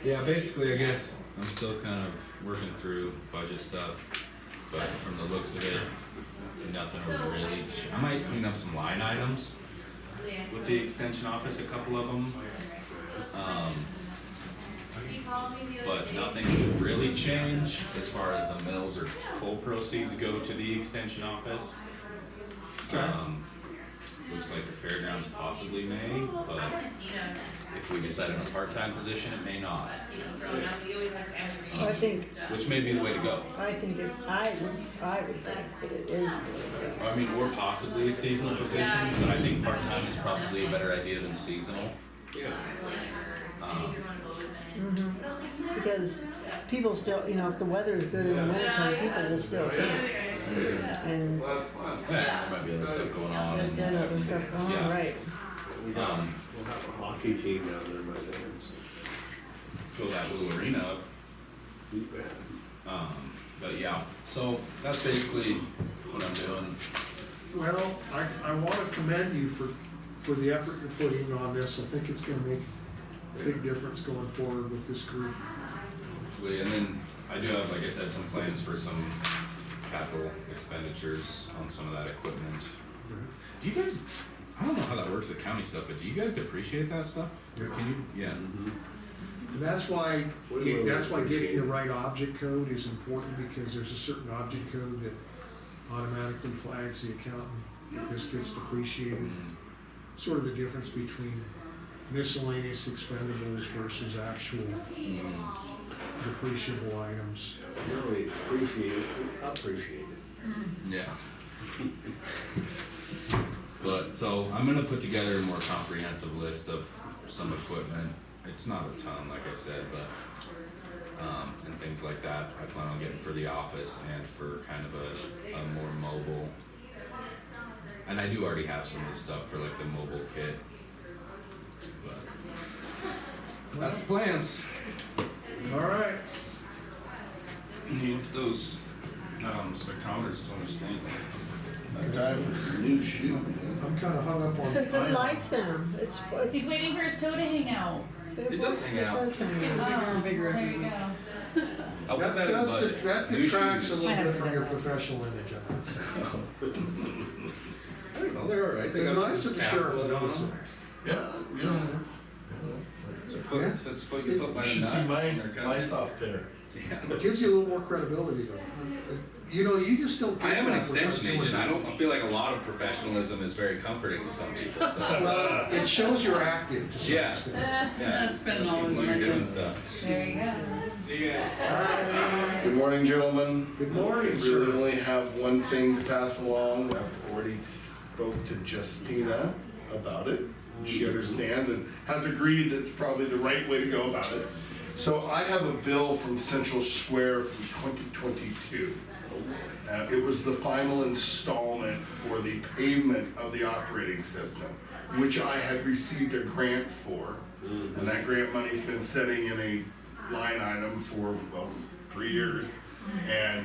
Yeah, basically, I guess I'm still kind of working through budget stuff, but from the looks of it, nothing really. I might clean up some line items with the extension office, a couple of them. But nothing should really change as far as the mills or coal proceeds go to the extension office. Looks like the fairgrounds possibly may, but if we decide on a part-time position, it may not. I think, Which may be the way to go. I think I would think that it is. I mean, or possibly a seasonal position, but I think part-time is probably a better idea than seasonal. Because people still, if the weather is good in the wintertime, people will still camp. And Yeah, there might be other stuff going on. then other stuff going Yeah. on, right. We'll have a hockey team down there by then. Fill that blue arena up. You bet. But yeah, so that's basically what I'm doing. Well, I wanna commend you for the effort you're putting on this. I think it's gonna make a big difference going forward with this group. Hopefully, and then I do have, like I said, some plans for some capital expenditures on some of that equipment. Do you guys, I don't know how that works with county stuff, but do you guys depreciate that stuff? Yeah. Can you? Yeah. And that's why getting the right object code is important, because there's a certain object code that automatically flags the accountant if this gets depreciated. Sort of the difference between miscellaneous expendables versus actual depreciable items. Really appreciate it, appreciate it. Yeah. But, so, I'm gonna put together a more comprehensive list of some equipment. It's not a ton, like I said, but, and things like that, I plan on getting for the office and for kind of a more mobile. And I do already have some of the stuff for like the mobile kit. But that's the plans. All right. You looked at those, spectrometers, tell me what you think. That guy for the new shoe, man. I'm kinda hung up on. Who likes them? He's waiting for his toe to hang out. It does hang out. It does hang out. Oh, there you go. I'll put that in the budget. That New detracts a shoes. little bit from your professional image, I guess. I don't know, they're alright. They It's got nice some if the cap sheriff on knows. them. Yeah, yeah. It's a foot, it's a foot you put by You the should see nut. my, They're kinda- my soft pair. Yeah. It gives you a little more credibility though. You just don't. I get am an that extension without agent. doing I it. don't feel like a lot of professionalism is very comforting to some people. So. Well, it shows you're active to some Yeah. extent. Yeah. Spending all his When you're money. doing stuff. There you go. See you guys. Good morning, gentlemen. Good morning, We sir. really only have one thing to pass along. I've already spoke to Justina about it. She understands and has agreed that it's probably the right way to go about it. So I have a bill from Central Square from 2022. It was the final installment for the pavement of the operating system, which I had received a grant for. And that grant money's been sitting in a line item for, well, 3 years. And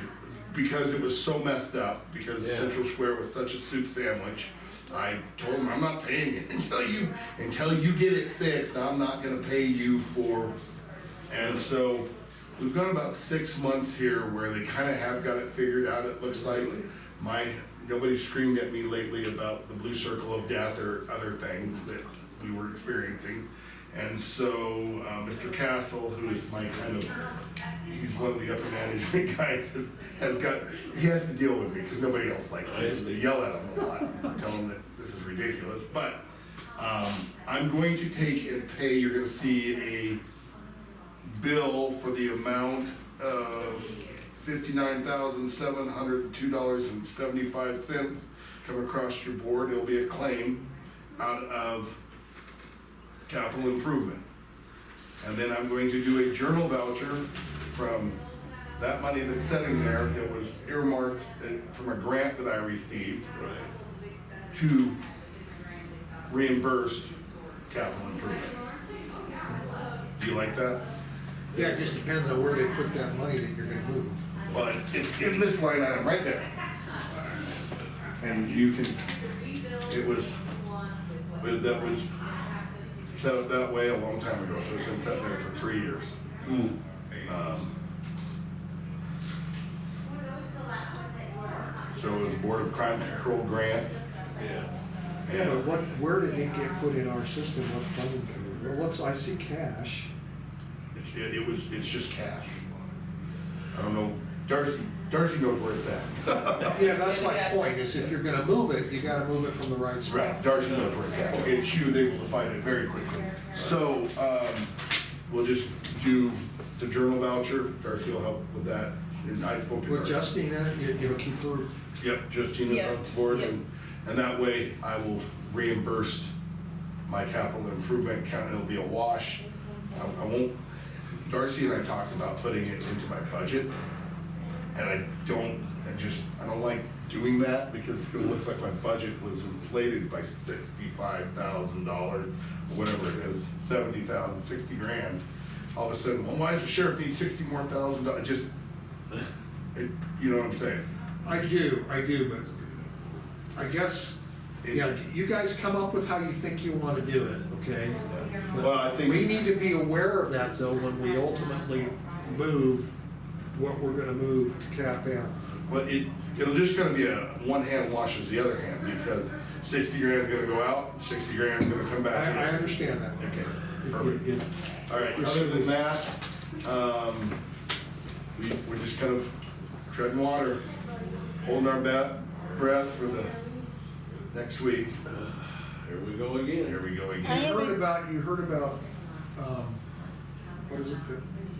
because it was so messed up, because Central Square was such a soup sandwich, I told them, I'm not paying it until you get it fixed. I'm not gonna pay you for, and so we've got about 6 months here where they kinda have got it figured out, it looks like. Nobody's screamed at me lately about the blue circle of death or other things that we were experiencing. And so, Mr. Castle, who is my kind of, he's one of the upper management guys, he has to deal with me because nobody else likes to. They yell at him a lot, tell him that this is ridiculous. But I'm going to take and pay, you're gonna see a bill for the amount of $59,702.75 come across your board. It'll be a claim out of capital improvement. And then I'm going to do a journal voucher from that money that's sitting there that was earmarked from a grant that I received to reimbursed capital improvement. Do you like that? Yeah, it just depends on where they put that money that you're gonna move. Well, it's in this line item right there. And you can, that was set up that way a long time ago, so it's been sitting there for 3 years. So it was Board of Crime Control grant. Yeah, but where did it get put in our system, what funding code? Well, I see cash. It's just cash. I don't know, Darcy knows where it's at. Yeah, that's my point, is if you're gonna move it, you gotta move it from the right spot. Right, Darcy knows where it's at, and she was able to find it very quickly. So, we'll just do the journal voucher, Darcy will help with that, and I spoke to With Darcy. Justina, you'll keep her, Yep, Justina's Yep, on board, yep. and that way I will reimburse my capital improvement account, and it'll be a wash. I won't, Darcy and I talked about putting it into my budget, and I don't like doing that, because it's gonna look like my budget was inflated by $65,000, or whatever it is, 70,000, 60 grand. All of a sudden, well, why does the sheriff need 60 more thousand dollars? You know what I'm saying? I do, but I guess, yeah, you guys come up with how you think you wanna do it, okay? But Well, I think. we need to be aware of that though, when we ultimately move what we're gonna move to cap down. Well, it'll just gonna be a one hand washes the other hand, because 60 grand's gonna go out, 60 grand's gonna come back in. I understand that. Okay, It- perfect. it- All right, other than that, we're just kind of treading water, holding our breath for the next week. Here we go again. Here we go I again. have You heard about, what is it,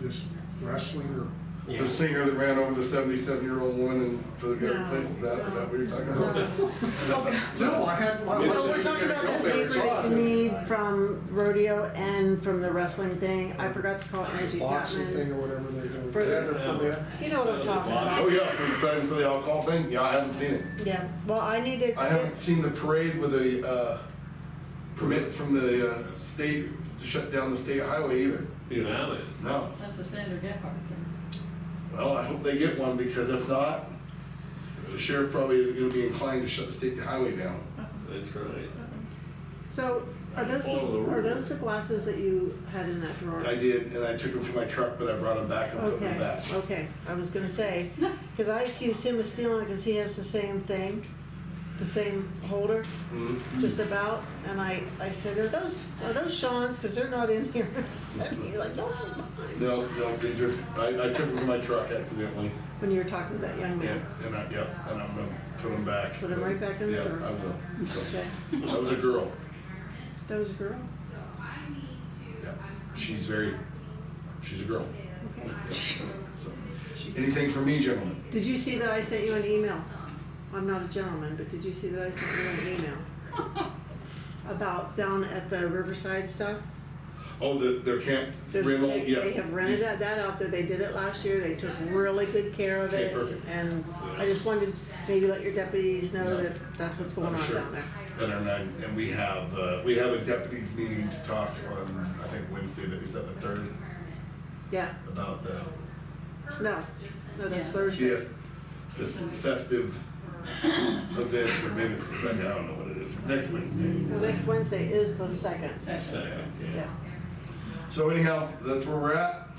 this wrestling or? The singer that ran over the 77-year-old woman and so they got No. replaced with that, is that what you're talking about? No, I No, we're wasn't talking gonna about go that there, paper so that I- you need from rodeo and from the wrestling thing. I forgot to call it Reggie Boxing thing Chapman. or whatever they're doing. For the- They have their permit. You know what I'm talking Oh, about? yeah, for the signing for the alcohol thing? Yeah, I haven't seen it. Yeah, well, I need to. I haven't seen the parade with a permit from the state to shut down the state highway either. You know it. No. That's a Sandra Gephardt thing. Well, I hope they get one, because if not, the sheriff probably isn't gonna be inclined to shut the state highway down. That's right. So, are those, Follow the are rules. those the glasses that you had in that drawer? I did, and I took them to my truck, but I brought them back and put them Okay, back. okay, I was gonna say, cause I accused him of stealing, cause he has the same thing, the same holder, Mhm. just about, and I said, are those Sean's, cause they're not in here? And he's like, no, mine. No, these are, I took them to my truck accidentally, When you were talking to that young and, man. and I'm gonna put them back. Put 'em right back in the Yeah, drawer. I will. So, Okay, that was a girl. that was a girl, Yeah, she's a girl. okay. So, anything for me, gentlemen? Did you see that I sent you an email? I'm not a gentleman, but did you see that I sent you an email? About down at the Riverside stuff? Oh, their camp There's, rental, they yes. have rented that out there, they did it last year, they took really good care of Okay, it. perfect. And I just wanted to maybe let your deputies know that that's what's going I'm on sure. down there. And we have a deputies meeting to talk on, I think Wednesday, is that the 3rd, Yeah, about the, no, that's Yeah. Thursday. yes, the festive events, or maybe it's the 2nd, I don't know what it is, next Wednesday. Well, next Wednesday is the 2nd, Second, yeah. So anyhow, that's where we're at,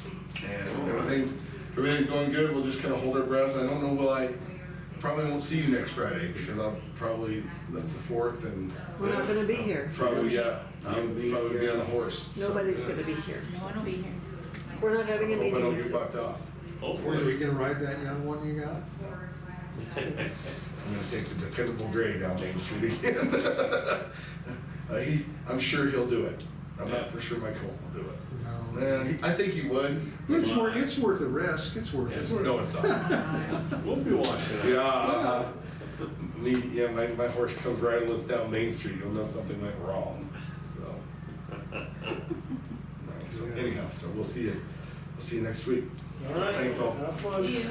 and everything's going good, we'll just kinda hold our breath. I don't know, probably won't see you next Friday, because that's the 4th, and We're not gonna be here, probably, yeah, I'll probably be on a horse. so, nobody's yeah. gonna be here. No one will be here. We're not having a Hope I meeting. don't next get week. bucked off. Are we hopefully. gonna ride that young one you got? I'm gonna take the dependable Gray down Main Street again. I'm sure he'll do it. I'm not for sure Mike Holt will do it. No. I think he would. It's worth the risk, it's worth it. No, it's not. We'll be watching it. Yeah. My horse comes riding us down Main Street, you'll know something went wrong, so. No, so anyhow, so we'll see you next week. All right, Thanks all. have fun. See you.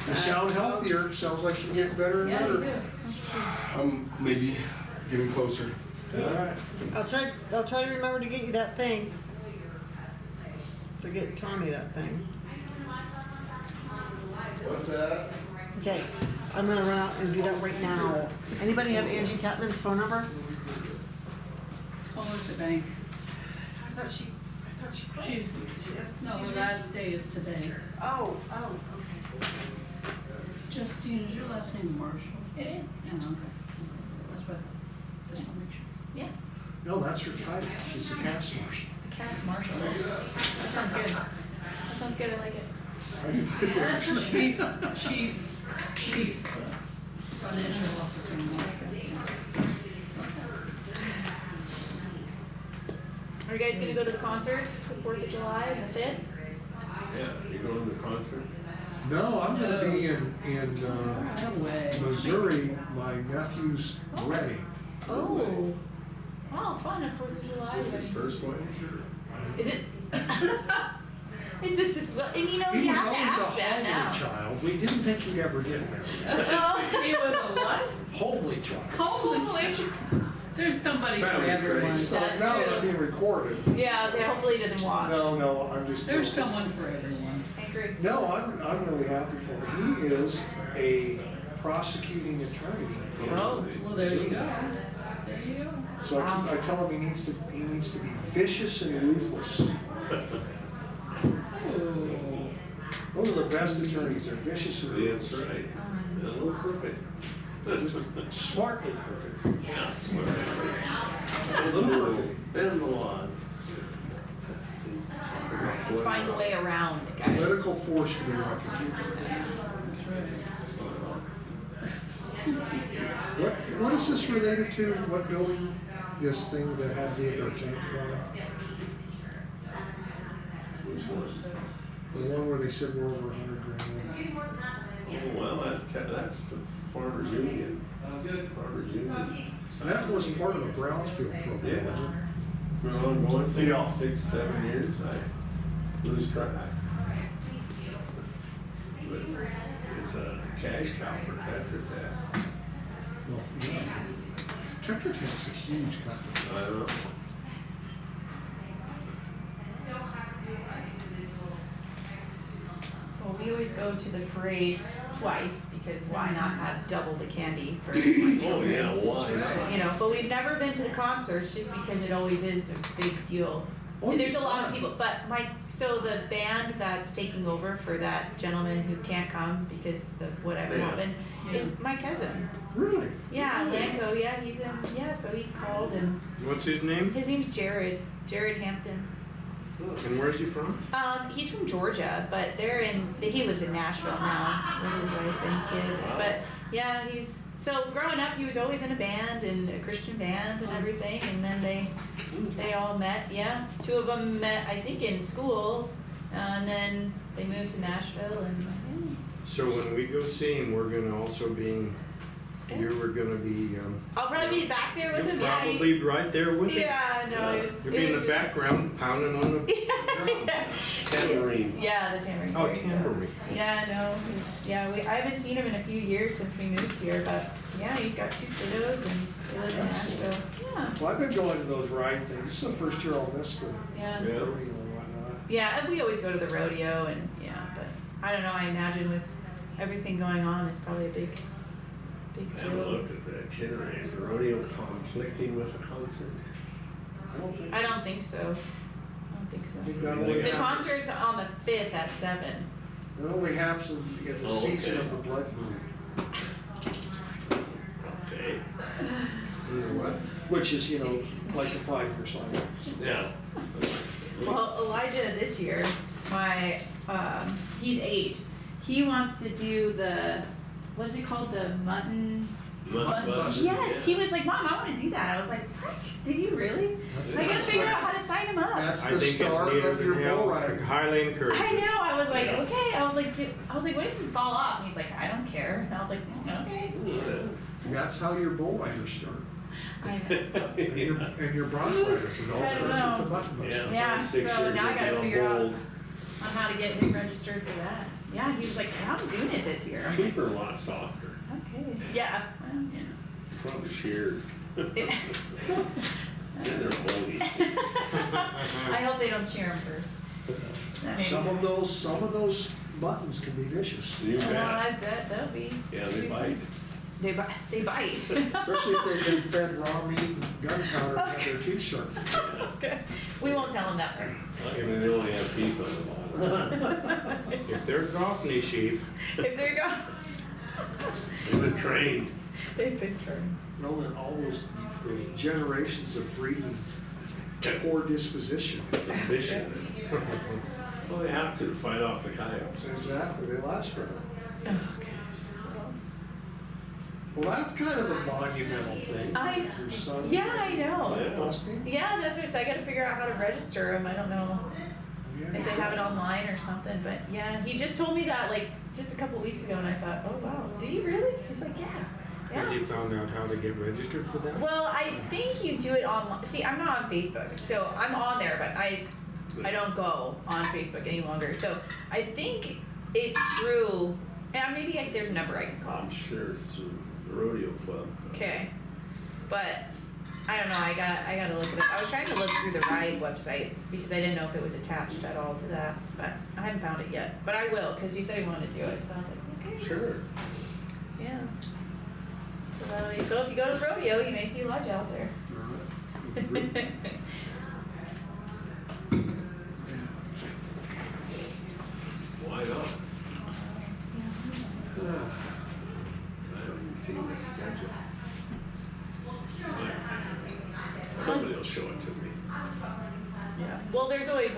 You sound healthier, sounds like you're getting better and Yeah, you better. do. I'm maybe getting closer. All right. I'll try to remember to get you that thing. To get Tommy that thing. What's that? Okay, I'm gonna run out and do that right now. Anybody have Angie Tapman's phone number? Call her at the bank. I thought She's, no, her last day is today. Oh, okay. Justine, is your last name Marshall? It is. Yeah, okay. That's what I thought. Just wanna make sure. Yeah. No, that's her title, she's the cast marshal. The Cass Marshall. That sounds good. That sounds good. I like it. I do too, actually. Chief financial officer in Marshall. Are you guys gonna go to the concerts for 4th of July and the 5th? Yeah, you going to the concert? No, I'm gonna be in, No way. Missouri, my nephew's wedding. Oh. Wow, fun, a 4th of July. Is this his wedding. first one? Is it? Is this his, well, and you know, He you was have to always ask a that now. holy child, we didn't think he'd ever get married. He was a what? Holy child. Holy shit. There's somebody for Family everyone. praise. So That's now true. that I'm being recorded, Yeah, I was like, hopefully he doesn't watch. no, I'm just. There's joking. someone for everyone. I agree. No, I'm really happy for him. He is a prosecuting attorney. in Oh, Well, there you Missouri. go. There you go. So I tell him he needs to be vicious and ruthless. Oh. Those are the best attorneys, they're vicious and Yeah, ruthless. that's right. And a little crooked. Just smartly crooked. Yes. A little crooked. Bend the laws. Let's find the way around, guys. Political force to be reckoned That's right. with. What is this related to? What building? This thing that had to do with our tank farm? Which one? The one where they said we're over 100 grand. Oh, well, that's the Farmers Union. Farmers Union. That was part of the Brownsfield program, Yeah. wasn't it? It's been ongoing See y'all. for 6, 7 years. I lose track. But it's a cash cow for Tetra Tech. Well, yeah. Tetra Tech's a huge company. I don't know. Well, we always go to the parade twice because why not have double the candy for my children? Oh, yeah, why not? You know, but we've never been to the concerts just because it always is a big deal. Oh, And there's it's a lot of fun. people, but so the band that's taking over for that gentleman who can't come because of whatever Yeah. happened is my cousin. Really? Yeah, Lanco, yeah, he's in, yeah, so he called and What's his name? his name's Jared Hampton. And where's he from? He's from Georgia, but he lives in Nashville now with his wife and kids. Wow. But yeah, so growing up he was always in a band and a Christian band and everything, and then they all met, yeah. 2 of them met I think in school, and then they moved to Nashville and So when we go see him, we're gonna also be, you were gonna be, I'll probably be back there with you'll him, probably right there with him. yeah, no, it was, You'll be in the background pounding on the drum. Tambourine. Yeah, the tambourine. Oh, there you go. tambourine. Yeah, no, yeah, I haven't seen him in a few years since we moved here, but yeah, he's got 2 kiddos and they live in Nashville. Yeah, Well, I've been going to those ride things. This is the first year I'll miss the yeah, Yeah. rodeo and whatnot. yeah, and we always go to the rodeo and yeah, but I don't know, I imagine with everything going on, it's probably a big I haven't deal. looked at the itinerary. Is the rodeo conflicting with the concert? I don't think so. I don't think so. I don't think so. I think that only The happens, concert's on the 5th at 7. that only happens in the Oh, season okay. of the blood moon, Okay. You know what? which is, like a 5-year cycle. Yeah. Well, Elijah this year, he's 8. He wants to do what is it called? The mutton. Must- Yes, he was like, Mom, I want to do that. I was like, what? Did you really? That's- I gotta that's figure right. out how to sign him up. That's I the think it's start neater of your than bull hell. riding. Highly encouraged. I know. I was like, Yeah. okay. I was like, what if you fall off? And he's like, I don't care. And I was like, okay. Yeah. That's how your bull riders start. I know. And your bronc riders, it all I starts know. with the button bus. Yeah, 6 so years now I they'll gotta be on figure out- bold. On how to get him registered for that. Yeah, he was like, yeah, I'm doing it this year. I'm like, Cheaper, a lot softer. okay. Yeah. Well, yeah. Probably sheared. And they're bony. I hope they don't cheer him first. That may Some be- of those buttons can be vicious. You Well, bet. I bet that'll be. Yeah, they bite. They bite. Especially if they've been fed raw meat and gunpowder and have their teeth sharpened. Okay. We won't tell them that part. I mean, they only have teeth on the bottom. If they're Goffney sheep, If they're gone, They've been trained. they've been turned. You know, and all those generations of breeding poor disposition. Efficient. Well, they have to fight off the coyotes. Exactly, they last better. Okay. Well, that's kind of a monumental thing. Your son. Yeah, I know. Blood busting. Yeah, that's what I said. I gotta figure out how to register them. I don't know if they Yeah. have it online or something, but yeah, he just told me that like just a couple weeks ago, and I thought, oh wow, do you really? He's like, yeah. has Yeah. he found out how to get registered for that? Well, I think you do it online. See, I'm not on Facebook, so I'm on there, but I don't go on Facebook any longer. So I think it's through. Yeah, maybe there's a number I can call. I'm sure it's through the rodeo club. Okay, but I don't know. I gotta look at it. I was trying to look through the ride website because I didn't know if it was attached at all to that, but I haven't found it yet. But I will because he said he wanted to do it, so I was like, okay. Sure. Yeah. So if you go to the rodeo, you may see Lodge out there. Why not? I haven't seen the schedule. Somebody will show it to me. Yeah. Well, there's always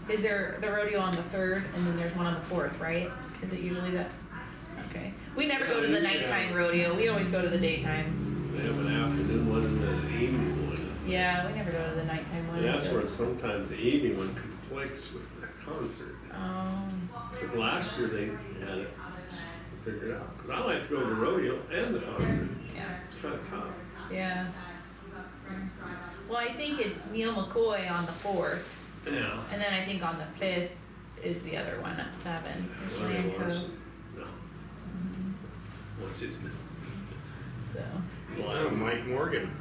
is there the rodeo on the 3rd and then there's one on the 4th, right? Is it usually that? Okay. We never go to the nighttime rodeo. We always go to the daytime. They have an afternoon one and an evening one. Yeah, we never go to the nighttime one. And that's where sometimes the evening one conflicts with the concert. But last year they had it figured out. Because I like to go to the rodeo and the concert. Yeah. It's kind of tough. Yeah. Well, I think it's Neil McCoy on the 4th, Yeah. and then I think on the 5th is the other one at 7. It's Larry Land Cove. Larson. No. What's his name? So. Oh, Mike Morgan.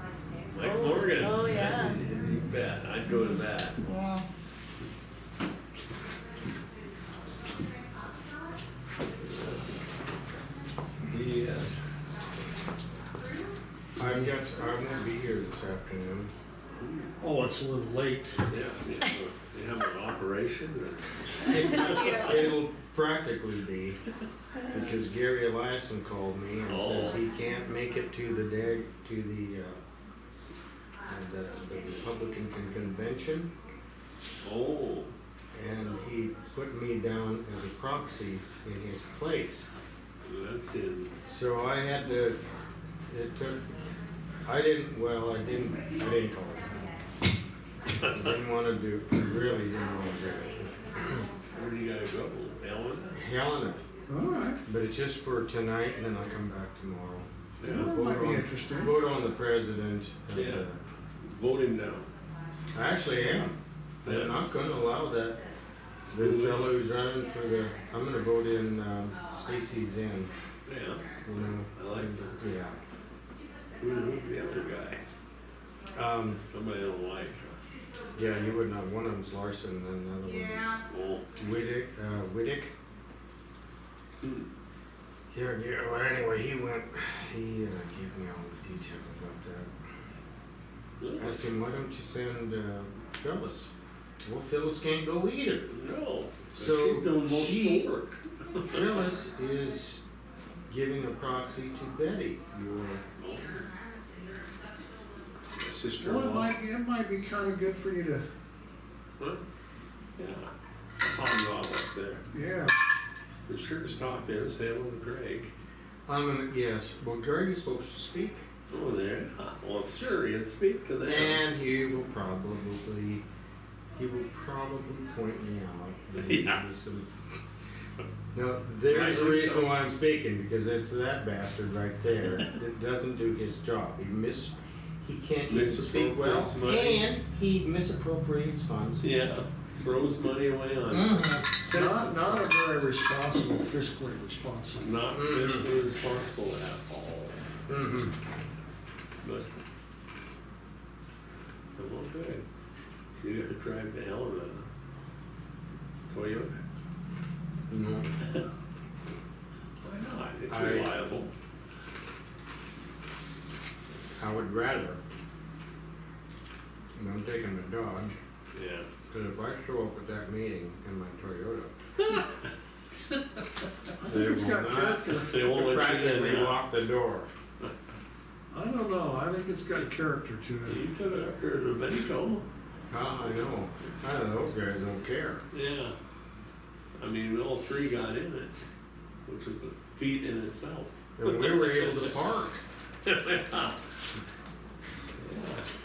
Mike Morgan. Oh, yeah. You bet. I'd go to that. Yeah. Yes. I won't be here this afternoon. Oh, it's a little late. Yeah. You have an operation It'll practically be, because Gary Eliason called me and says he can't make it to the Republican convention, or? Oh. and he put me down as a proxy in his place. That's in. So I had to, I didn't call it. I didn't want to do, I really didn't want to do it. Where do you gotta go? Ellen? Helena, All right. but it's just for tonight and then I come back tomorrow. Well, that might be interesting. Vote on the president. And, Yeah. Vote him down. I actually am. Yeah. I'm not gonna allow that. The fellow who's running for I'm gonna vote in, Stacy Zinn, Yeah. you know. I like that. Yeah. Who's the other guy? Somebody I don't like. Yeah, you would not, one of them's Larson and the other Oh. one's Whittick. Hmm. Yeah, well, anyway, he gave me all the details about that. Asked him, why don't you send, Phyllis? Well, Phyllis can't go either. No. So she's doing most she- of the work. Phyllis is giving a proxy to Betty, your Well, Sister-in-law. it might be kind of good for you to, Huh? Yeah. Tom Rob up there. yeah. Be sure to stop in and say hello to Greg. yes, well, Greg is supposed to speak. Oh, there. Well, sure, you speak to them. And he will probably point me out. And give Yeah. me some- No, there's a Rightly reason so. why I'm speaking, because it's that bastard right there that doesn't do his job. He can't even speak well, Misappropriates money. and he misappropriates funds. Yeah, throws money away on Mhm. Not a very responsible, fiscally responsible. Not fiscally responsible at all. Mhm. But, well, good. So you got to drive to Helena. Toyota? No. Why not? It's I- reliable. I would rather, and I'm taking the Dodge, Yeah. cause if I show up at that meeting in my Toyota, I they think it's will got not character. They won't let you practically in now. lock the door. I don't know, I think it's got character to it. You took it up there to Benco. I know, those guys don't care. Yeah. I mean, all three got in it, which is a feat in itself. And we were able to park. Yeah.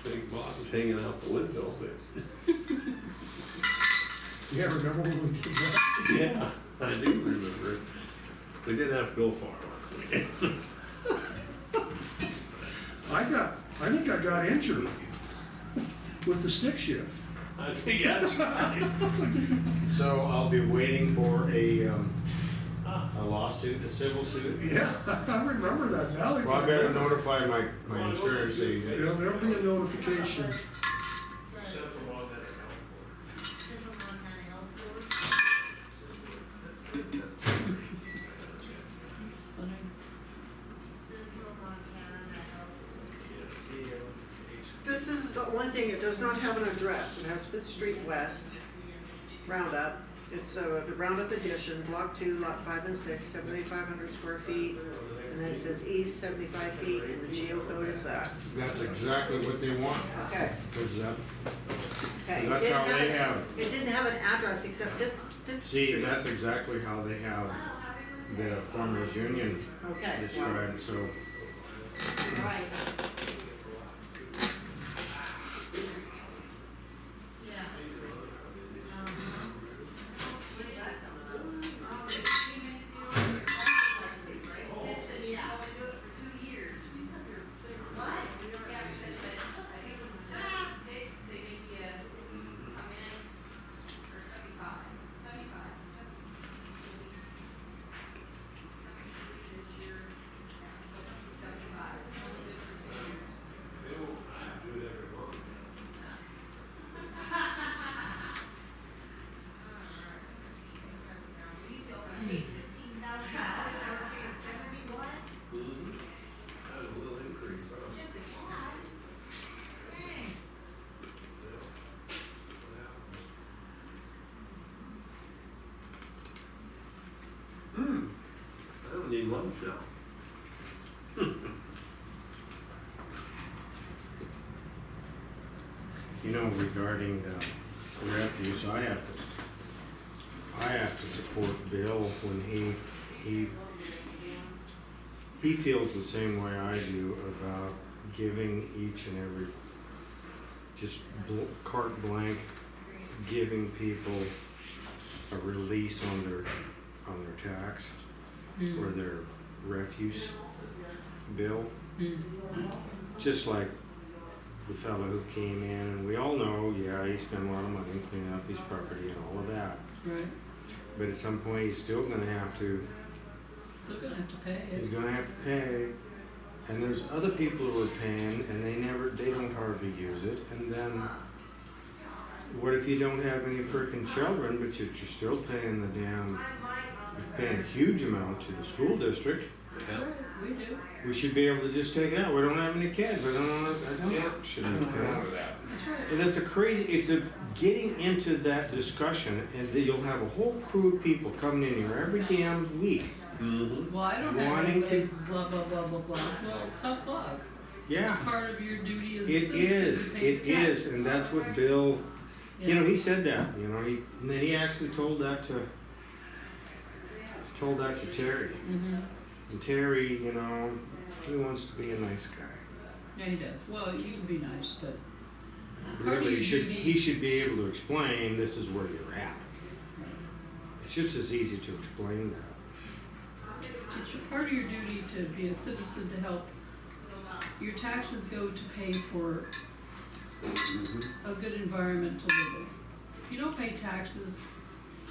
Big Bob was hanging out the window, but. Yeah, remember when we did that? Yeah, I do remember. We didn't have to go far. I think I got injured with the stick shift. I think that's right. So I'll be waiting for a lawsuit, a civil suit. Yeah, I remember that now. that Well, I you better remember. notify my insurance agent. There'll be a notification. Funny. This is the only thing, it does not have an address, it has Fifth Street West, Roundup. It's the Roundup Edition, Block 2, Lot 5 and 6, 7,500 square feet. And then it says east 75 feet, and the geocode is that. That's exactly what they want. Okay, 'Cause that, okay. That's It didn't how they an- have it. It didn't have an address except Fifth see, Street. that's exactly how they have the Farmers Union Okay, well, described, so. right. Had a little increase, huh? I don't need lunch now. You know, regarding refuse, I have to support Bill when he feels the same way I do about giving each and every, just carte blank, giving people a release on their tax or their refuse bill. Just like the fellow who came in, and we all know, yeah, he spent a lot of money cleaning up his property and all of that. Right. But at some point, he's still gonna have to, Still gonna have to pay he's it. gonna have to pay. And there's other people who are paying, and they don't hardly use it. And then, what if you don't have any frickin' children, but you're still paying you're paying a huge amount to the school district? Sure, we do. We should be able to just take it out. We don't have any kids. I don't shouldn't pay. That's right. And that's it's getting into that discussion, and then you'll have a whole crew of people coming in here every damn week. Mm-hmm. Well, I don't have Wanting anybody, to- blah, blah, blah, blah, blah. Well, tough luck. Yeah, It's part of your duty as a it citizen is, to pay it the is, taxes. and that's what Bill, you know, Yeah. he said that, you know, and then he actually told that to Terry. And Terry, you know, he wants to be a nice guy. Yeah, he does. Well, you can be nice, but part of Really, your duty. he should be able to explain this is where you're at. It's just as easy to explain that. It's part of your duty to be a citizen to help. Your taxes go to pay for a good environment to live in. If you don't pay taxes,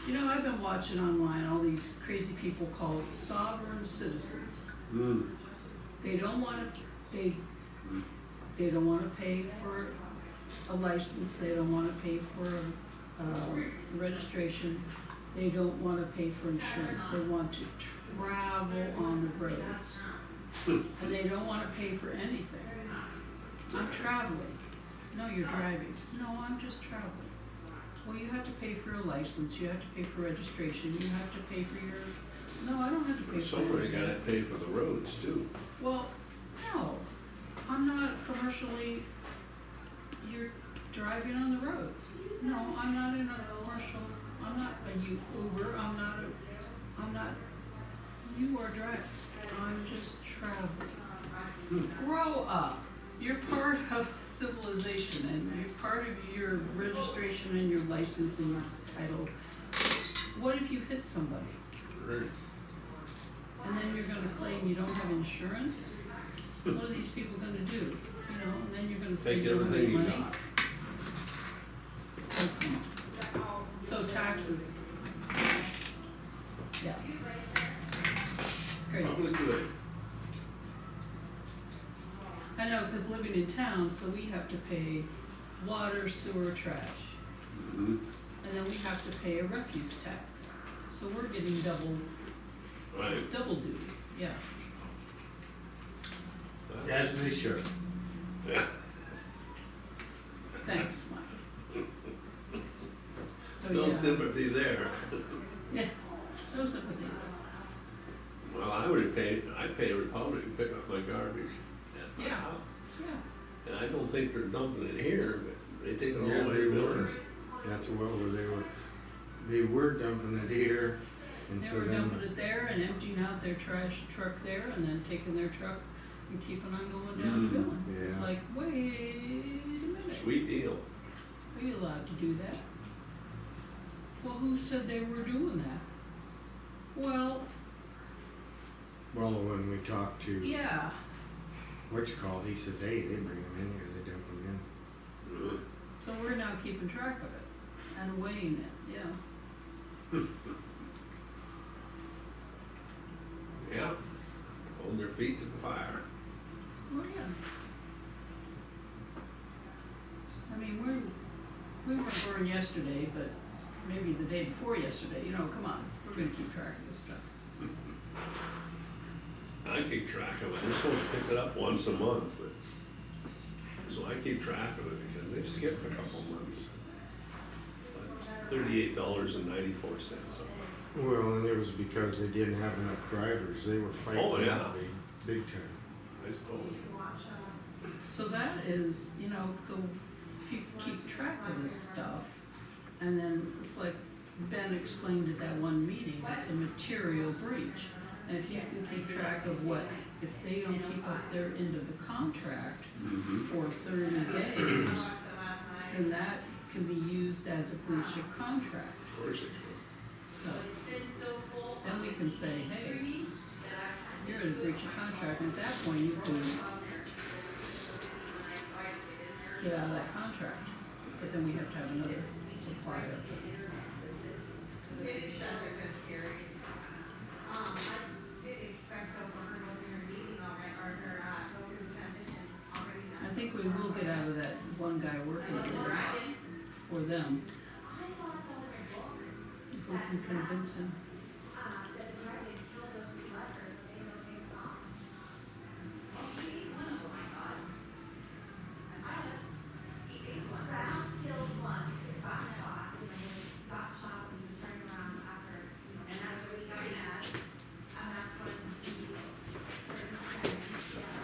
you know, I've been watching online all these crazy people called sovereign citizens. Mm. They don't want to, they don't want to pay for a license, they don't want to pay for registration, they don't want to pay for insurance, they want to travel on the roads. And they don't want to pay for anything. I'm traveling. No, you're driving. No, I'm just traveling. Well, you have to pay for a license, you have to pay for registration, you have to pay for your, no, I don't have to pay for Somebody anything. gotta pay for the roads too. Well, no, I'm not commercially, you're driving on the roads. No, I'm not in a commercial, I'm not a Uber, I'm not, you are driving, I'm just traveling. Grow up, you're part of civilization and you're part of your registration and your license and your title. What if you hit somebody? Right. And then you're gonna claim you don't have insurance? What are these people gonna do? You know, and then you're gonna say Take you don't have any everything you money? got. Oh, come on. So taxes. Yeah. It's crazy. Probably good. I know, cause living in town, so we have to pay water, sewer, trash. Mhm. And then we have to pay a refuse tax. So we're getting double Right. duty, yeah. As they should. Yeah. Thanks, Mike. So, No yeah. sympathy there. Yeah, no sympathy. Well, I pay Republic to pick up my garbage at my Yeah. house. Yeah. And I don't think they're dumping it here, but they take it all Yeah, the way they to were. Millis. That's what they were dumping it here, and They so were then, dumping it there and emptying out their trash truck there and then taking their truck and keeping on going down Mm, Billings. It's yeah. like, wait a minute, Sweet deal. are you allowed to do that? Well, who said they were doing that? Well, well, when we talked to, yeah, he says, hey, they bring them in here, they dump them in. Mhm. so we're now keeping track of it and weighing it, yeah. Yeah. Hold their feet to the fire. Well, yeah. I mean, we weren't born yesterday, but maybe the day before yesterday, you know, come on, we're gonna keep track of this stuff. I keep track of it. They're supposed to pick it up once a month, but, so I keep track of it because they've skipped a couple months. $38.94. Well, and it was because they didn't have enough drivers, they were fighting Oh, yeah. that big time. I suppose. So that is, you know, so if you keep track of this stuff, and then it's like Ben explained at that one meeting, it's a material breach. And if you can keep track of what, if they don't keep up their end of the contract for 30 days, then that can be used as a breach of contract. Of course it should. So, then we can say, hey, you're in a breach of contract, and at that point you can get out of that contract. But then we have to have another supplier. I think we will get out of that one guy working there for them. If we can convince him.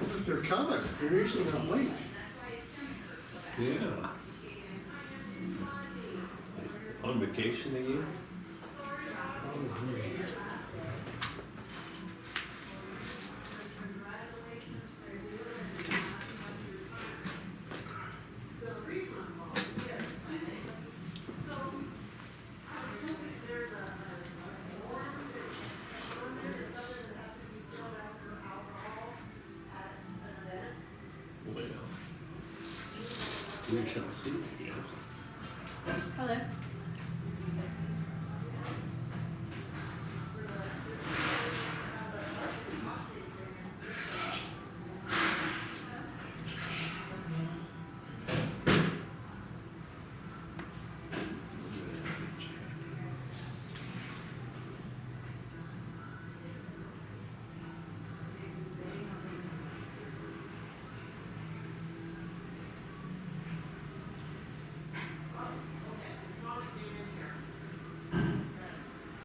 If they're coming, they're usually not late. Yeah. On vacation again? Probably. Well, we shall see, I guess. Hello.